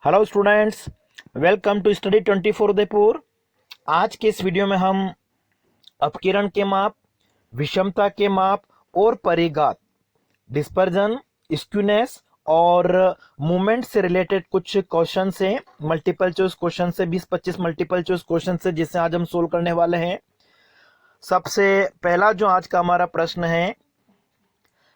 Hello students, welcome to study 24 Udaipur. आज के इस वीडियो में हम अपकिरण के माप, विषमता के माप और परिघात, डिस्पर्जन, स्क्यूनेस और मूवमेंट से रिलेटेड कुछ क्वेश्चन से, मल्टीपल चॉइस क्वेश्चन से 20-25 मल्टीपल चॉइस क्वेश्चन से जिसे आज हम सोल्व करने वाले हैं। सबसे पहला जो आज का हमारा प्रश्न है,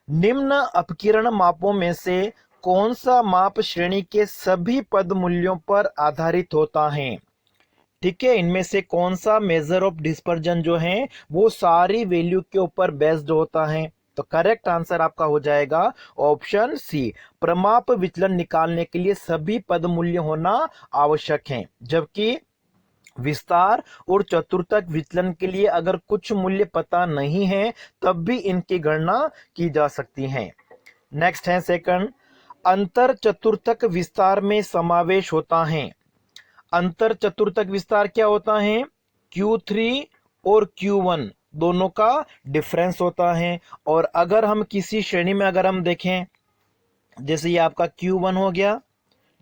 निम्न अपकिरण मापों में से कौन सा माप श्रेणी के सभी पद मूल्यों पर आधारित होता है। ठीक है, इनमें से कौन सा मेजर ऑफ डिस्पर्जन जो है वो सारी वैल्यू के ऊपर बेस्ड होता है। तो करेक्ट आंसर आपका हो जाएगा ऑप्शन सी। प्रमाप विचलन निकालने के लिए सभी पद मूल्य होना आवश्यक है, जबकि विस्तार और चतुर्थक विचलन के लिए अगर कुछ मूल्य पता नहीं है तब भी इनकी गणना की जा सकती है। नेक्स्ट है सेकंड, अंतर चतुर्थक विस्तार में समावेश होता है। अंतर चतुर्थक विस्तार क्या होता है? Q3 और Q1 दोनों का डिफरेंस होता है। और अगर हम किसी श्रेणी में अगर हम देखें, जैसे ये आपका Q1 हो गया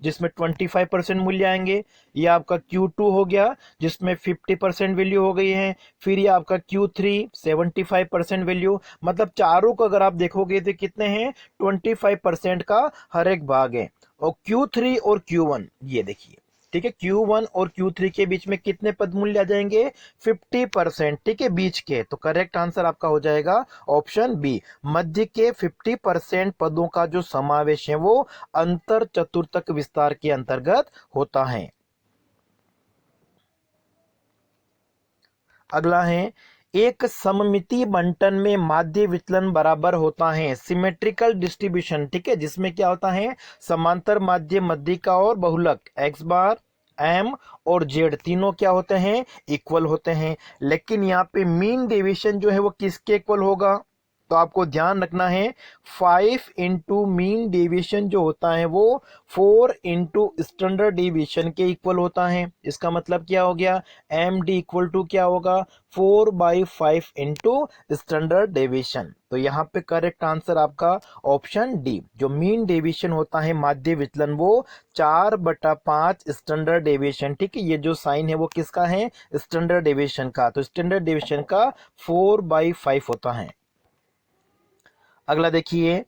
जिसमें 25% मूल्य आएंगे, ये आपका Q2 हो गया जिसमें 50% वैल्यू हो गई है, फिर ये आपका Q3 75% वैल्यू, मतलब चारों को अगर आप देखोगे तो कितने हैं? 25% का हर एक भाग है। और Q3 और Q1 ये देखिए, ठीक है, Q1 और Q3 के बीच में कितने पद मूल्य आ जाएंगे? 50%, ठीक है, बीच के। तो करेक्ट आंसर आपका हो जाएगा ऑप्शन बी। मध्य के 50% पदों का जो समावेश है वो अंतर चतुर्थक विस्तार के अंतर्गत होता है। अगला है, एक सममिति बंटन में माध्य विचलन बराबर होता है। सिमेट्रिकल डिस्ट्रीब्यूशन, ठीक है, जिसमें क्या होता है? समांतर माध्य, मध्यिका और बहुलक एक्स बार, एम और जेड तीनों क्या होते हैं? इक्वल होते हैं। लेकिन यहाँ पे मीन डेविएशन जो है वो किसके इक्वल होगा? तो आपको ध्यान रखना है, 5 इंटू मीन डेविएशन जो होता है वो 4 इंटू स्टैंडर्ड डेविएशन के इक्वल होता है। इसका मतलब क्या हो गया? एम डी इक्वल टू क्या होगा? 4/5 इंटू स्टैंडर्ड डेविएशन। तो यहाँ पे करेक्ट आंसर आपका ऑप्शन डी। जो मीन डेविएशन होता है माध्य विचलन वो 4/5 स्टैंडर्ड डेविएशन, ठीक है, ये जो साइन है वो किसका है? स्टैंडर्ड डेविएशन का। तो स्टैंडर्ड डेविएशन का 4/5 होता है। अगला देखिए,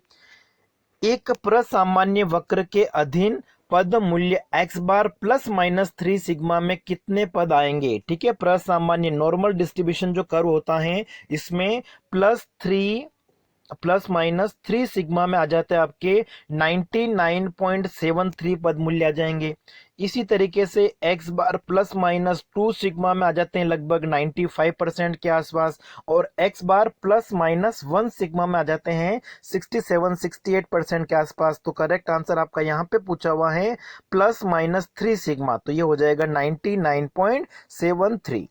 एक प्रसामान्य वक्र के अधीन पद मूल्य x बार प्लस माइनस 3 सिग्मा में कितने पद आएंगे? ठीक है, प्रसामान्य नॉर्मल डिस्ट्रीब्यूशन जो कर्व होता है इसमें प्लस माइनस 3 सिग्मा में आ जाते हैं आपके 99.73 पद मूल्य आ जाएंगे। इसी तरीके से x बार प्लस माइनस 2 सिग्मा में आ जाते हैं लगभग 95% के आसपास, और x बार प्लस माइनस 1 सिग्मा में आ जाते हैं 67-68% के आसपास। तो करेक्ट आंसर आपका यहाँ पे पूछा हुआ है प्लस माइनस 3 सिग्मा, तो ये हो जाएगा 99.73।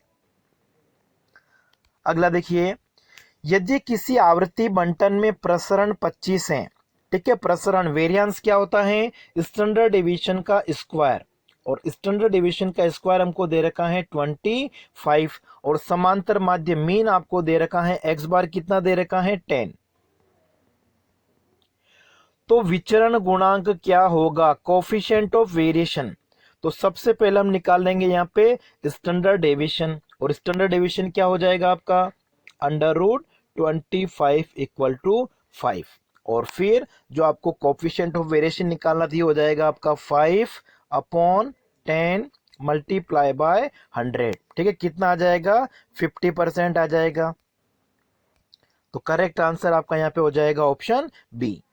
अगला देखिए, यदि किसी आवृत्ति बंटन में प्रसरण 25 है, ठीक है, प्रसरण वेरिएंस क्या होता है? स्टैंडर्ड डेविएशन का स्क्वायर, और स्टैंडर्ड डेविएशन का स्क्वायर हमको दे रखा है 25, और समांतर माध्य मीन आपको दे रखा है एक्स बार कितना दे रखा है? 10। तो विचरण गुणांक क्या होगा? Coefficient of variation. तो सबसे पहले हम निकाल लेंगे यहाँ पे स्टैंडर्ड डेविएशन, और स्टैंडर्ड डेविएशन क्या हो जाएगा आपका? √25 इक्वल टू 5, और फिर जो आपको कोफिशिएंट ऑफ वेरिएशन निकालना थी हो जाएगा आपका 5/10 मल्टीप्लाई बाय 100, ठीक है, कितना आ जाएगा? 50% आ जाएगा। तो करेक्ट आंसर आपका यहाँ पे हो जाएगा ऑप्शन बी।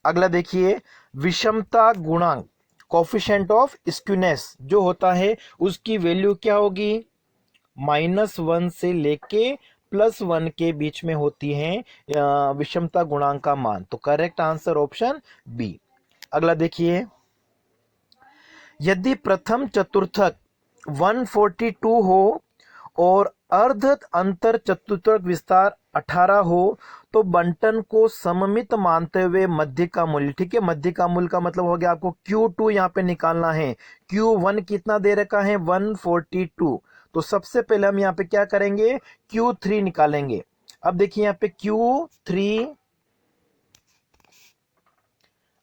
अगला देखिए, विषमता गुणांक, कोफिशिएंट ऑफ स्क्यूनेस जो होता है उसकी वैल्यू क्या होगी? -1 से लेके +1 के बीच में होती है विषमता गुणांक का मान। तो करेक्ट आंसर ऑप्शन बी। अगला देखिए, यदि प्रथम चतुर्थक 142 हो और अर्ध अंतर चतुर्थक विस्तार 18 हो तो बंटन को सममित मानते हुए मध्य का मूल्य, ठीक है, मध्य का मूल्य का मतलब हो गया आपको Q2 यहाँ पे निकालना है। Q1 कितना दे रखा है? 142। तो सबसे पहले हम यहाँ पे क्या करेंगे? Q3 निकालेंगे। अब देखिए यहाँ पे Q3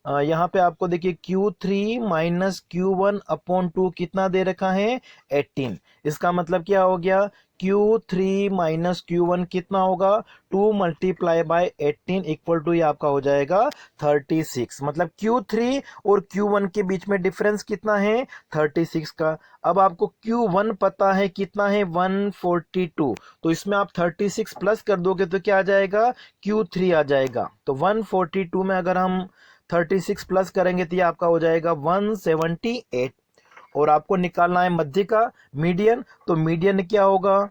यहाँ पे आपको देखिए Q3 माइनस Q1 अपॉन 2 कितना दे रखा है 18। इसका मतलब क्या हो गया Q3 माइनस Q1 कितना होगा 2 मल्टीप्लाई बाय 18 इक्वल टू ये आपका हो जाएगा 36। मतलब Q3 और Q1 के बीच में डिफरेंस कितना है 36 का। अब आपको Q1 पता है कितना है 142, तो इसमें आप 36 प्लस कर दोगे तो क्या आ जाएगा Q3 आ जाएगा। तो 142 में अगर हम 36 प्लस करेंगे तो ये आपका हो जाएगा 178। और आपको निकालना है मध्य का मीडियन, तो मीडियन क्या होगा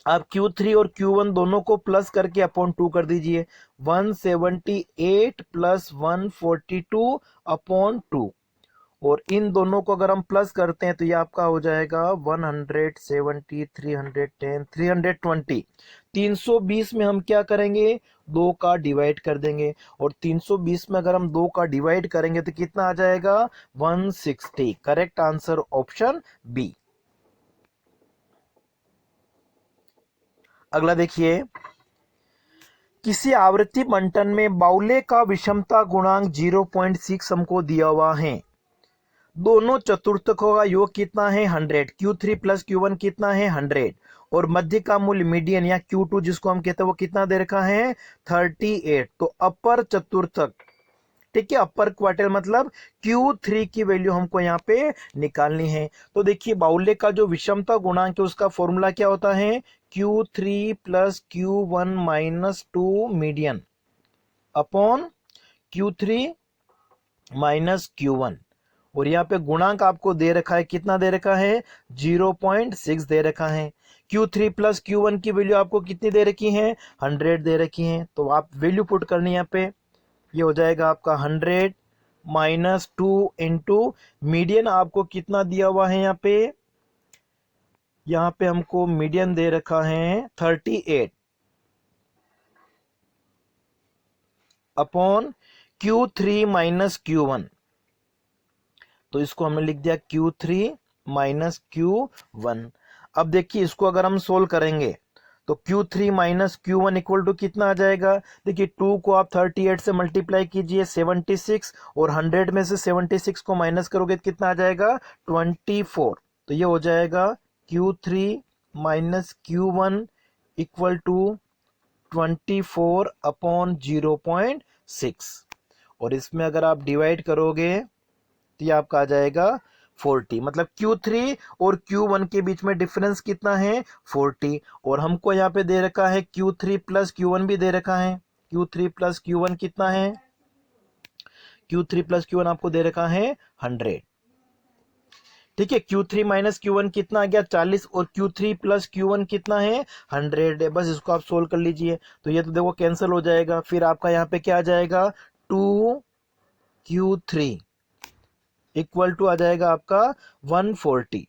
आप Q3 और Q1 दोनों को प्लस करके अपॉन 2 कर दीजिए। 178 प्लस 142 अपॉन 2, और इन दोनों को अगर हम प्लस करते हैं तो ये आपका हो जाएगा 170 310 320। 320 में हम क्या करेंगे 2 का डिवाइड कर देंगे, और 320 में अगर हम 2 का डिवाइड करेंगे तो कितना आ जाएगा 160। Correct answer option B. अगला देखिए, किसी आवृत्ति बंटन में बाउले का विषमता गुणांक 0.6 हमको दिया हुआ है। दोनों चतुर्थकों का योग कितना है 100। Q3 प्लस Q1 कितना है 100, और मध्य का मूल्य मीडियन या Q2 जिसको हम कहते हैं वो कितना दे रखा है 38। तो अपर चतुर्थक, ठीक है, अपर क्वार्टर मतलब Q3 की वैल्यू हमको यहाँ पे निकालनी है। तो देखिए बाउले का जो विषमता गुणांक है उसका फॉर्मूला क्या होता है Q3 plus Q1 minus 2 median upon Q3 minus Q1, और यहाँ पे गुणांक आपको दे रखा है कितना दे रखा है 0.6 दे रखा है। Q3 प्लस Q1 की वैल्यू आपको कितनी दे रखी है 100 दे रखी है, तो आप वैल्यू पुट करनी है यहाँ पे। ये हो जाएगा आपका 100 माइनस 2 इंटू मीडियन आपको कितना दिया हुआ है यहाँ पे हमको मीडियन दे रखा है 38 अपॉन Q3 माइनस Q1, तो इसको हमने लिख दिया Q3 माइनस Q1। अब देखिए इसको अगर हम सोल्व करेंगे तो Q3 minus Q1 equal to कितना आ जाएगा। देखिए 2 को आप 38 से मल्टीप्लाई कीजिए 76, और 100 में से 76 को माइनस करोगे तो कितना आ जाएगा 24। तो ये हो जाएगा Q3 minus Q1 equal to 24 upon 0.6, और इसमें अगर आप डिवाइड करोगे तो ये आपका आ जाएगा 40। मतलब Q3 और Q1 के बीच में डिफरेंस कितना है 40, और हमको यहाँ पे दे रखा है Q3 प्लस Q1 भी दे रखा है। Q3 प्लस Q1 कितना है Q3 प्लस Q1 आपको दे रखा है 100। ठीक है, Q3 माइनस Q1 कितना आ गया 40, और Q3 प्लस Q1 कितना है 100। बस इसको आप सोल्व कर लीजिए, तो ये तो देखो कैंसिल हो जाएगा। फिर आपका यहाँ पे क्या आ जाएगा 2Q3 इक्वल टू आ जाएगा आपका 140।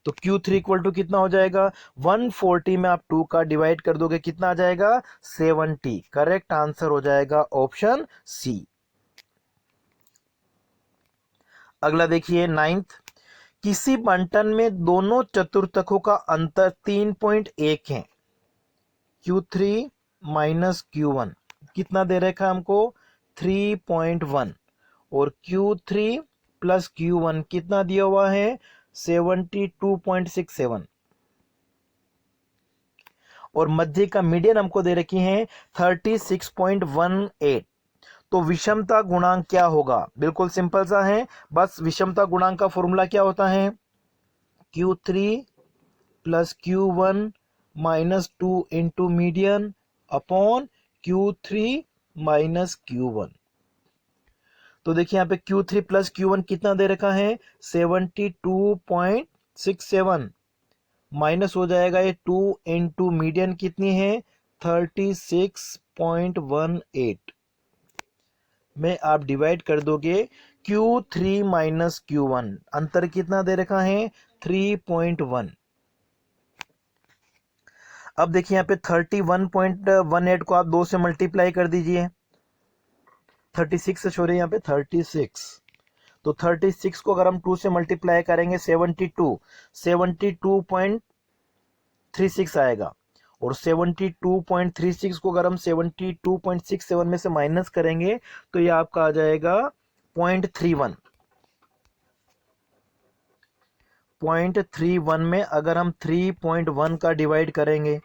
तो Q3 इक्वल टू कितना हो जाएगा 140 में आप 2 का डिवाइड कर दोगे कितना आ जाएगा 70। करेक्ट आंसर हो जाएगा ऑप्शन सी। अगला देखिए 9th, किसी बंटन में दोनों चतुर्थकों का अंतर 3.1 है। Q3 माइनस Q1 कितना दे रखा है हमको 3.1, और Q3 प्लस Q1 कितना दिया हुआ है 72.67, और मध्य का मीडियन हमको दे रखी है 36.18। तो विषमता गुणांक क्या होगा, बिल्कुल सिंपल सा है। बस विषमता गुणांक का फॉर्मूला क्या होता है Q3 plus Q1 minus 2 into median upon Q3 minus Q1। तो देखिए यहाँ पे Q3 प्लस Q1 कितना दे रखा है 72.67, माइनस हो जाएगा ये 2 इंटू मीडियन कितनी है 36.18 में आप डिवाइड कर दोगे Q3 माइनस Q1, अंतर कितना दे रखा है 3.1। अब देखिए यहाँ पे 31.18 को आप 2 से मल्टीप्लाई कर दीजिए, 36 से छोड़िए यहाँ पे 36। तो 36 को अगर हम 2 से मल्टीप्लाई करेंगे 72.36 आएगा, और 72.36 को अगर हम 72.67 में से माइनस करेंगे तो ये आपका आ जाएगा 0.31। 0.31 में अगर हम 3.1 का डिवाइड करेंगे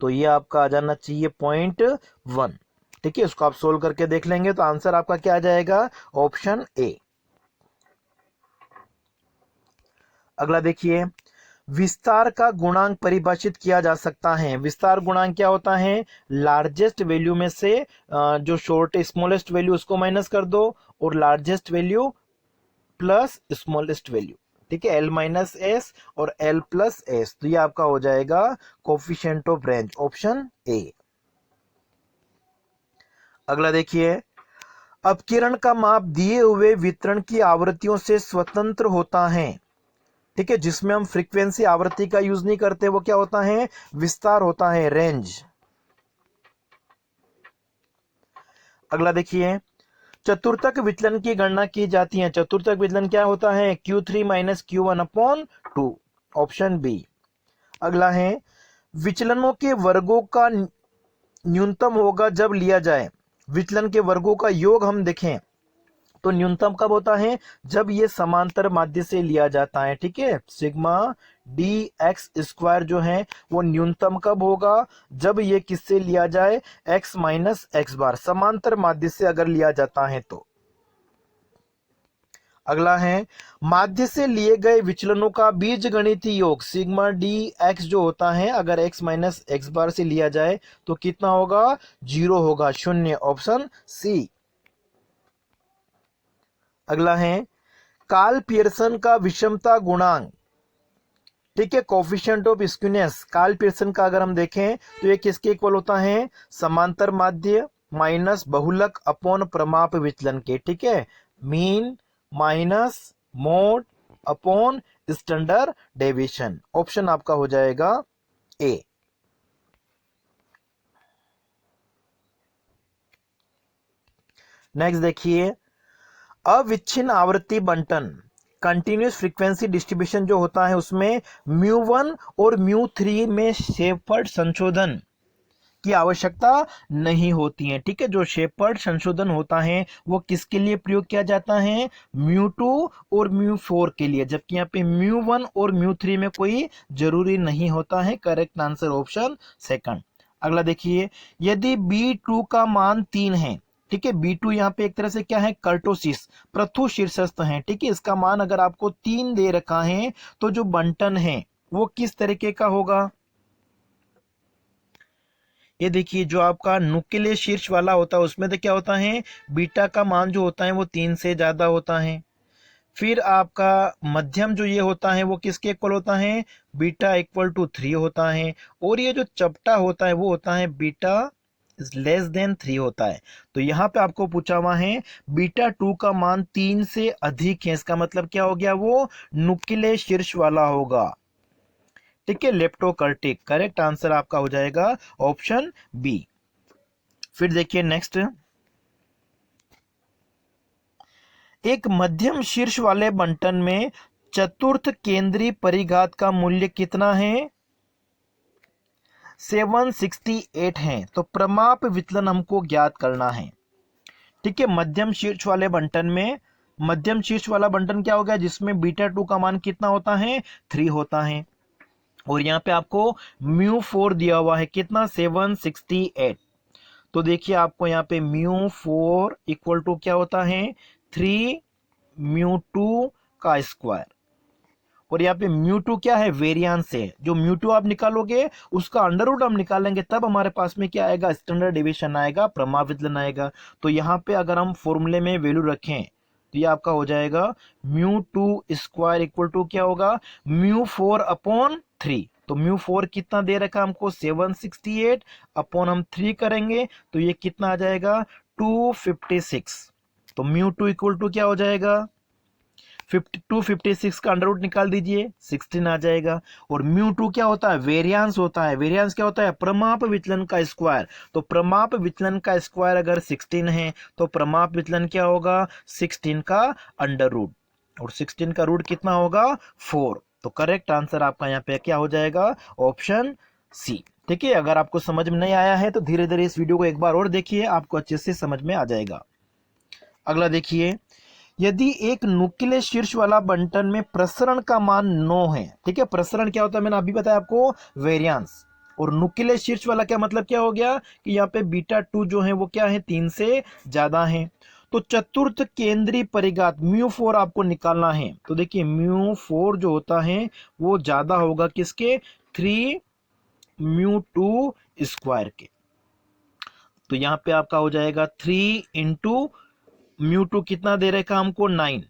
तो ये आपका आ जाना चाहिए 0.1। ठीक है, इसको आप सोल्व करके देख लेंगे तो आंसर आपका क्या आ जाएगा, ऑप्शन ए। अगला देखिए, विस्तार का गुणांक परिभाषित किया जा सकता है। विस्तार गुणांक क्या होता है, लार्जेस्ट वैल्यू में से जो स्मॉलेस्ट वैल्यू उसको माइनस कर दो और largest value plus smallest value. ठीक है, एल माइनस एस और एल प्लस एस, तो ये आपका हो जाएगा coefficient of range, option A. अगला देखिए, अपकिरण का माप दिए हुए वितरण की आवृत्तियों से स्वतंत्र होता है। ठीक है, जिसमें हम फ्रीक्वेंसी आवृत्ति का यूज नहीं करते, वो क्या होता है, विस्तार होता है, रेंज। अगला देखिए, चतुर्थक विचलन की गणना की जाती है। चतुर्थक विचलन क्या होता है, Q3 minus Q1 upon 2, option B. अगला है, विचलनों के वर्गों का न्यूनतम होगा जब लिया जाए। विचलन के वर्गों का योग हम देखें तो न्यूनतम कब होता है, जब ये समांतर माध्य से लिया जाता है। ठीक है, सिग्मा डी एक्स स्क्वायर जो है वो न्यूनतम कब होगा, जब ये किससे लिया जाए, एक्स माइनस एक्स बार, समांतर माध्य से अगर लिया जाता है तो। अगला है, माध्य से लिए गए विचलनों का बीजगणितीय योग सिग्मा डी एक्स जो होता है, अगर एक्स माइनस एक्स बार से लिया जाए तो कितना होगा, 0 होगा, 0, ऑप्शन सी। अगला है, कार्ल पियर्सन का विषमता गुणांक। ठीक है, coefficient of skewness, Karl Pearson का अगर हम देखें तो ये किसके इक्वल होता है, समांतर माध्य माइनस बहुलक अपॉन प्रमाप विचलन के। ठीक है, mean minus mode upon standard deviation, option आपका हो जाएगा ए। नेक्स्ट देखिए, अविच्छिन्न आवृत्ति बंटन, कंटिन्यूस फ्रीक्वेंसी डिस्ट्रीब्यूशन जो होता है उसमें μ1 और μ3 में शेफर्ड संशोधन की आवश्यकता नहीं होती है। ठीक है, जो शेफर्ड संशोधन होता है वो किसके लिए प्रयोग किया जाता है, μ2 और μ4 के लिए, जबकि यहाँ पे μ1 और μ3 में कोई जरूरी नहीं होता है। Correct answer option second. अगला देखिए, यदि B2 का मान 3 है, ठीक है, B2 यहाँ पे एक तरह से क्या है, कर्टोसिस, प्रथु शीर्षस्थ है। ठीक है, इसका मान अगर आपको 3 दे रखा है तो जो बंटन है वो किस तरीके का होगा, ये देखिए, जो आपका नुकीले शीर्ष वाला होता है उसमें तो क्या होता है, बीटा का मान जो होता है वो 3 से ज्यादा होता है। फिर आपका मध्यम जो ये होता है वो किसके इक्वल होता है, बीटा इक्वल टू 3 होता है। और ये जो चपटा होता है वो होता है बीटा लेस देन 3 होता है। तो यहाँ पे आपको पूछा हुआ है बीटा 2 का मान 3 से अधिक है, इसका मतलब क्या हो गया, वो नुकीले शीर्ष वाला होगा। ठीक है, लेप्टोकर्टिक, करेक्ट आंसर आपका हो जाएगा ऑप्शन बी। फिर देखिए नेक्स्ट, एक मध्यम शीर्ष वाले बंटन में चतुर्थ केंद्रीय परिघात का मूल्य कितना है, 768 है। तो प्रमाप विचलन हमको ज्ञात करना है। ठीक है, मध्यम शीर्ष वाले बंटन में, मध्यम शीर्ष वाला बंटन क्या हो गया, जिसमें बीटा 2 का मान कितना होता है, 3 होता है। और यहाँ पे आपको μ4 दिया हुआ है, कितना, 768। तो देखिए आपको यहाँ पे μ4 इक्वल टू क्या होता है, 3 μ2 का स्क्वायर। और यहाँ पे μ2 क्या है, वेरिएंस है। जो μ2 आप निकालोगे उसका अंडर रूट हम निकालेंगे, तब हमारे पास में क्या आएगा, स्टैंडर्ड डेविएशन आएगा, प्रमाप विचलन आएगा। तो यहाँ पे अगर हम फॉर्मूले में वैल्यू रखें तो ये आपका हो जाएगा μ2 स्क्वायर इक्वल टू क्या होगा, μ4 अपॉन 3। तो μ4 कितना दे रखा हमको, 768 अपॉन हम 3 करेंगे तो ये कितना आ जाएगा, 256। तो μ2 इक्वल टू क्या हो जाएगा, 256 का अंडर रूट निकाल दीजिए, 16 आ जाएगा। और μ2 क्या होता है, वेरिएंस होता है। वेरिएंस क्या होता है, प्रमाप विचलन का स्क्वायर। तो प्रमाप विचलन का स्क्वायर अगर 16 है तो प्रमाप विचलन क्या होगा, 16 का अंडर रूट, और 16 का रूट कितना होगा, 4। तो करेक्ट आंसर आपका यहाँ पे क्या हो जाएगा, ऑप्शन सी। ठीक है, अगर आपको समझ में नहीं आया है तो धीरे धीरे इस वीडियो को एक बार और देखिए, आपको अच्छे से समझ में आ जाएगा। अगला देखिए, यदि एक नुकीले शीर्ष वाला बंटन में प्रसरण का मान 9 है। ठीक है, प्रसरण क्या होता है मैंने अभी बताया आपको, वेरियांस। और नुकीले शीर्ष वाला क्या मतलब क्या हो गया कि यहाँ पे बीटा 2 जो है वो क्या है, 3 से ज्यादा है। तो चतुर्थ केंद्रीय परिघात μ4 आपको निकालना है। तो देखिए μ4 जो होता है वो ज्यादा होगा किसके, 3μ2 स्क्वायर के। तो यहाँ पे आपका हो जाएगा 3 इंटू μ2 कितना दे रखा हमको, 9,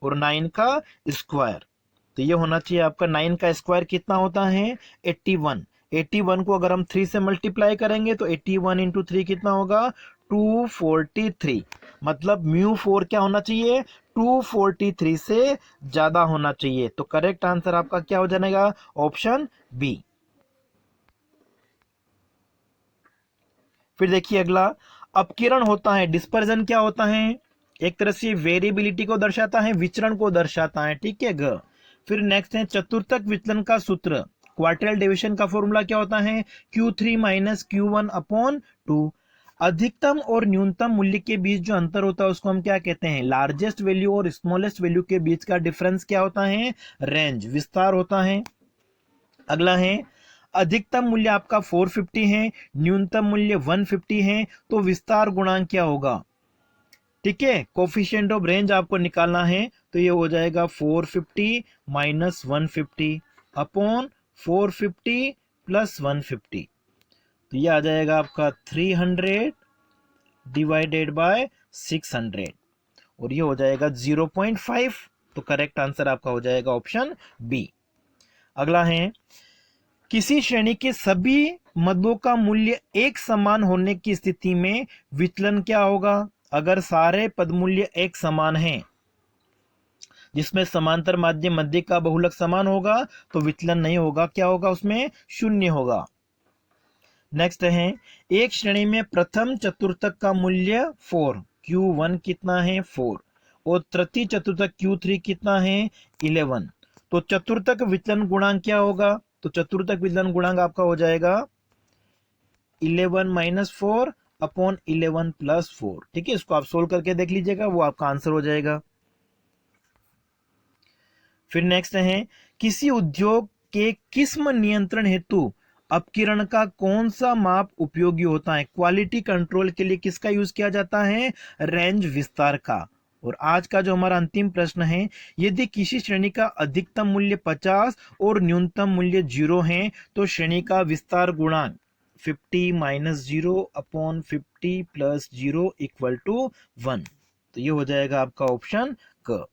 और 9 का स्क्वायर। तो ये होना चाहिए आपका 9 का स्क्वायर कितना होता है, 81। 81 को अगर हम 3 से मल्टीप्लाई करेंगे तो 81 इंटू 3 कितना होगा, 243। मतलब μ4 क्या होना चाहिए, 243 से ज्यादा होना चाहिए। तो करेक्ट आंसर आपका क्या हो जाएगा, ऑप्शन बी। फिर देखिए अगला, अपकिरण होता है, डिस्पर्जन क्या होता है, एक तरह से वेरिएबिलिटी को दर्शाता है, विचरण को दर्शाता है। ठीक है ग। फिर नेक्स्ट है चतुर्थक विचलन का सूत्र, क्वार्टाइल डेविएशन का फॉर्मूला क्या होता है, Q3 माइनस Q1 अपॉन 2। अधिकतम और न्यूनतम मूल्य के बीच जो अंतर होता है उसको हम क्या कहते हैं, लार्जेस्ट वैल्यू और स्मॉलेस्ट वैल्यू के बीच का डिफरेंस क्या होता है, रेंज, विस्तार होता है। अगला है, अधिकतम मूल्य आपका 450 है, न्यूनतम मूल्य 150 है, तो विस्तार गुणांक क्या होगा। ठीक है, कोफिशिएंट ऑफ रेंज आपको निकालना है, तो ये हो जाएगा 450 माइनस 150 अपॉन 450 प्लस 150। तो ये आ जाएगा आपका 300 डिवाइडेड बाय 600, और ये हो जाएगा 0.5। तो करेक्ट आंसर आपका हो जाएगा ऑप्शन बी। अगला है, किसी श्रेणी के सभी मदों का मूल्य एक समान होने की स्थिति में विचलन क्या होगा। अगर सारे पद मूल्य एक समान हैं, जिसमें समांतर माध्य मध्य का बहुलक समान होगा, तो विचलन नहीं होगा, क्या होगा उसमें, शून्य होगा। नेक्स्ट है, एक श्रेणी में प्रथम चतुर्थक का मूल्य 4, Q1 कितना है 4, और तृतीय चतुर्थक Q3 कितना है 11। तो चतुर्थक विचलन गुणांक क्या होगा, तो चतुर्थक विचलन गुणांक आपका हो जाएगा 11 माइनस 4 अपॉन 11 प्लस 4। ठीक है, इसको आप सोल्व करके देख लीजिएगा, वो आपका आंसर हो जाएगा। फिर नेक्स्ट है, किसी उद्योग के किस्म नियंत्रण हेतु अपकिरण का कौन सा माप उपयोगी होता है। क्वालिटी कंट्रोल के लिए किसका यूज किया जाता है, रेंज, विस्तार का। और आज का जो हमारा अंतिम प्रश्न है, यदि किसी श्रेणी का अधिकतम मूल्य 50 और न्यूनतम मूल्य 0 है, तो श्रेणी का विस्तार गुणांक 50 minus 0 upon 50 plus 0 equal to 1। तो ये हो जाएगा आपका ऑप्शन क।